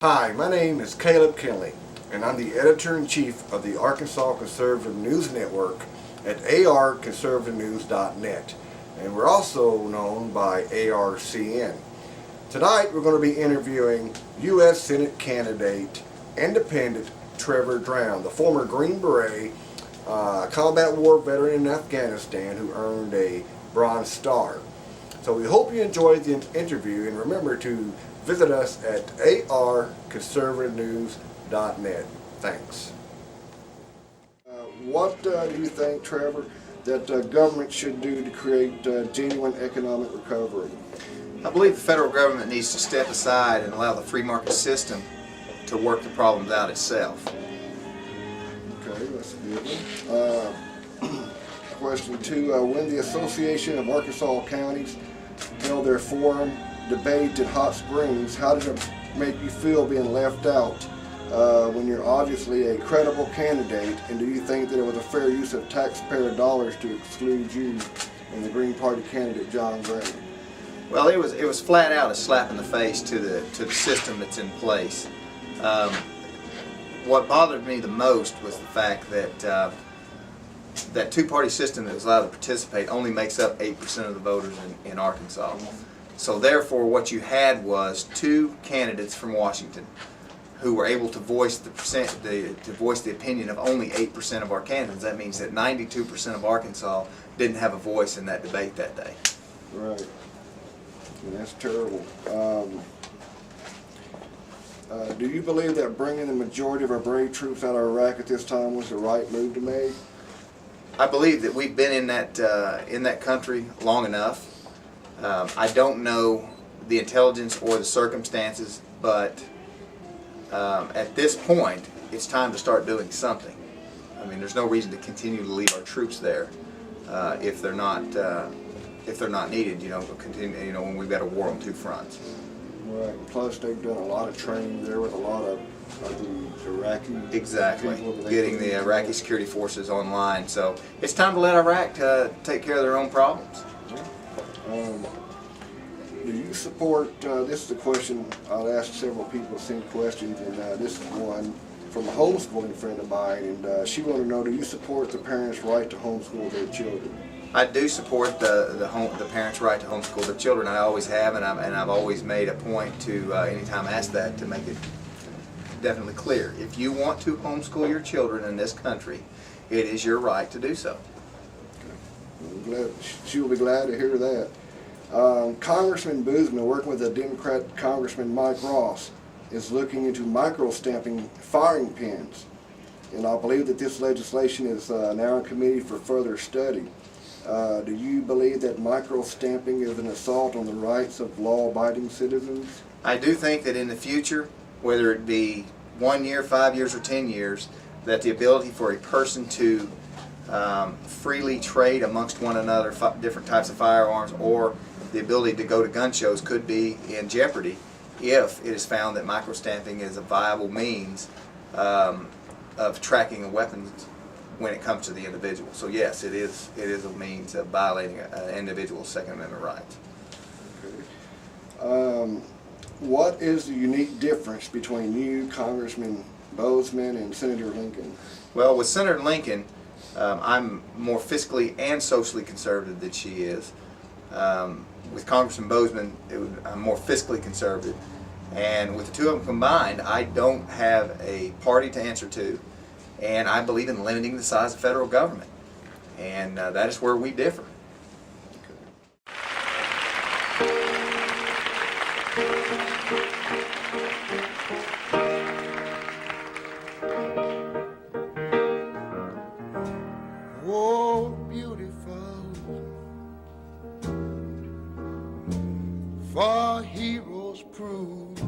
Hi, my name is Caleb Kinley, and I'm the Editor-in-Chief of the Arkansas Conservative News Network at arconservativenews.net, and we're also known by ARCN. Tonight we're going to be interviewing U.S. Senate candidate, Independent Trevor, the former Green Beret, combat war veteran in Afghanistan who earned a Bronze Star. So we hope you enjoyed the interview, and remember to visit us at arconservativenews.net. Thanks. What do you think, Trevor, that government should do to create genuine economic recovery? I believe the federal government needs to step aside and allow the free market system to work the problems out itself. Okay, that's a good one. Question 2, when the Association of Arkansas Counties held their forum debate in Hot Springs, how did it make you feel being left out when you're obviously a credible candidate, and do you think that it was a fair use of taxpayer dollars to exclude you and the Green Party candidate John Gray? Well, it was flat out a slap in the face to the system that's in place. What bothered me the most was the fact that that two-party system that was allowed to participate only makes up 8% of the voters in Arkansas. So therefore what you had was two candidates from Washington who were able to voice the opinion of only 8% of our candidates. That means that 92% of Arkansas didn't have a voice in that debate that day. Right. And that's terrible. Do you believe that bringing the majority of our brave troops out of Iraq at this time was the right move to make? I believe that we've been in that country long enough. I don't know the intelligence or the circumstances, but at this point, it's time to start doing something. I mean, there's no reason to continue to leave our troops there if they're not needed. Continue. When we've got a war on two fronts. Right. Plus, they've done a lot of training there with a lot of the Iraqi people. Getting the Iraqi security forces online. So it's time to let Iraq take care of their own problems. Do you support, this is a question I've asked several people, same questions, and this is one from a homeschooling friend of mine, and she wanted to know, do you support the parents' right to homeschool their children? I do support the parents' right to homeschool their children. I always have, and I've always made a point to, anytime asked that, to make it definitely clear. If you want to homeschool your children in this country, it is your right to do so. She will be glad to hear that. Congressman Boozman, working with the Democrat Congressman Mike Ross, is looking into micro-stamping firing pins, and I believe that this legislation is now in committee for further study. Do you believe that micro-stamping is an assault on the rights of law-abiding citizens? I do think that in the future, whether it be 1 year, 5 years, or 10 years, that the ability for a person to freely trade amongst one another different types of firearms, or the ability to go to gun shows, could be in jeopardy if it is found that microstamping is a viable means of tracking a weapon when it comes to the individual. So yes, it is a means of violating an individual's Second Amendment rights. Okay. What is the unique difference between you, Congressman Boozman, and Senator Lincoln? Well, with Senator Lincoln, I'm more fiscally and socially conservative than she is. With Congressman Boozman, I'm more fiscally conservative. And with the two of them combined, I don't have a party to answer to, and I believe in limiting the size of federal government. And that is where we differ. Oh, beautiful, for heroes prove